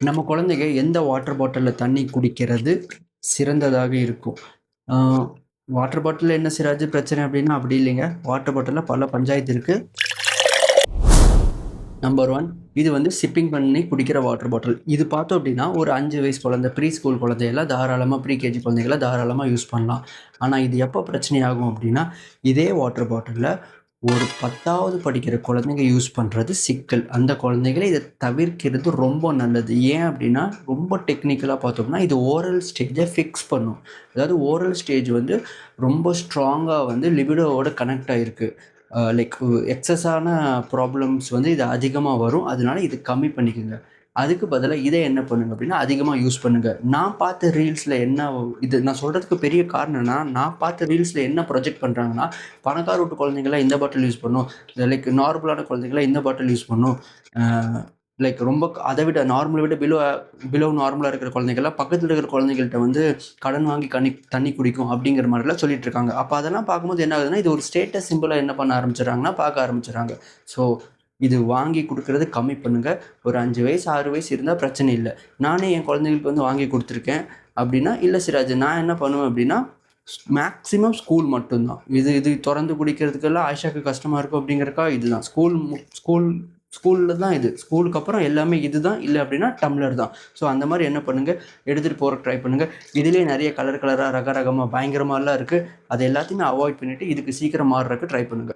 நம்ம குழந்தைங்க எந்த வாட்டர் பாட்டில்ல தண்ணி குடிக்கிறது சிறந்ததாக இருக்கும்? ஆ வாட்டர் பாட்டில்ல என்ன சிராஜ் பிரச்சனை அப்டின்னா, அப்படி இல்லைங்க. வாட்டர் பாட்டில்ல பல பஞ்சாயத்து இருக்கு. நம்பர் 1 இது வந்து சிப்பிங் பண்ணி குடிக்கிற வாட்டர் பாட்டில். இது பார்த்தோம் அப்டின்னா, ஒரு 5 வயசு குழந்தை, ப்ரீ ஸ்கூல் குழந்தையெல்லாம் தாராளமா ப்ரீகேஜி குழந்தைகள்லாம் தாராளமா யூஸ் பண்ணலாம். ஆனா, இது எப்போ பிரச்சனையாகும் அப்டின்னா, இதே வாட்டர் பாட்டில்ல ஒரு 10வது படிக்கிற குழந்தைங்க யூஸ் பண்ணுறது சிக்கல். அந்த குழந்தைகள இத தவிர்க்கிறது ரொம்ப நல்லது. ஏன் அப்டின்னா, ரொம்ப டெக்னிக்கலா பார்த்தோம்னா, இது ஓரல் ஸ்டேஜ ஃபிக்ஸ் பண்ணும். அதாவது ஓரல் ஸ்டேஜ் வந்து ரொம்ப ஸ்ட்ராங்கா வந்து லிபிடோவோட கனெக்ட் ஆயிருக்கு. லைக் எக்ஸஸான ப்ராப்ளம்ஸ் வந்து இது அதிகமா வரும். அதனால இது கம்மி பண்ணிக்கங்க. அதுக்கு பதிலா இத என்ன பண்ணுங்க அப்டின்னா, அதிகமா யூஸ் பண்ணுங்க. நான் பார்த்த ரீல்ஸ்ல என்ன இது நான் சொல்றதுக்கு பெரிய காரணம் என்னன்னா, நான் பார்த்த ரீல்ஸ்ல என்ன ப்ரொஜெக்ட் பண்றாங்கன்னா, பணக்கார வீட்டு குழந்தைங்கலாம் இந்த பாட்டில் யூஸ் பண்ணும். லைக் நார்மலான குழந்தைங்கலாம் இந்த பாட்டில் யூஸ் பண்ணும். அ லைக் ரொம்ப அத விட நார்மல விட பிலோ நார்மலா இருக்கிற குழந்தைங்கலாம் பக்கத்துல இருக்கிற குழந்தைகள்ட்ட வந்து கடன் வாங்கி தண்ணி குடிக்கும் அப்படிங்கிற மாரிலாம் சொல்லிட்டு இருக்காங்க. அப்ப அதெல்லாம் பார்க்கும்போது என்ன ஆகுதுன்னா, இது ஒரு ஸ்டேட்டஸ் சிம்பலா என்ன பண்ண ஆரம்பிச்சுடுறாங்கன்னா, பார்க்க ஆரம்பிச்சுடுறாங்க. ஸோ இது வாங்கி குடுக்குறத கம்மி பண்ணுங்க. ஒரு 5 வயசு, 6 வயசு இருந்தா பிரச்சனை இல்ல. நானே என் குழந்தைகளுக்கு வந்து வாங்கி குடுத்துருக்கேன் அப்படின்னா, இல்ல சிராஜ் நான் என்ன பண்ணுவேன் அப்படின்னா, மேக்ஸிமம் ஸ்கூல் மட்டும் தான். இது இது தொறந்து குடிக்கிறதுக்கெல்லாம் ஆயிஷாக்கு கஷ்டமா இருக்கும் அப்படிங்கிறதுக்காக இதுதான். ஸ்கூல் ஸ்கூல்ல தான் இது. ஸ்கூலுக்கு அப்புறம் எல்லாமே இதுதான். இல்ல அப்படின்னா டம்ளர் தான். ஸோ அந்த மாரி என்ன பண்ணுங்க, எடுத்துட்டு போறக்கு ட்ரை பண்ணுங்க. இதிலேயே நெறைய கலர் கலரா, ரகரகமா, பயங்கரமாலாம் இருக்கு. அது எல்லாத்தையுமே அவாய்ட் பண்ணிட்டு, இதுக்கு சீக்கிரம் மாறுறதுக்கு ட்ரை பண்ணுங்க.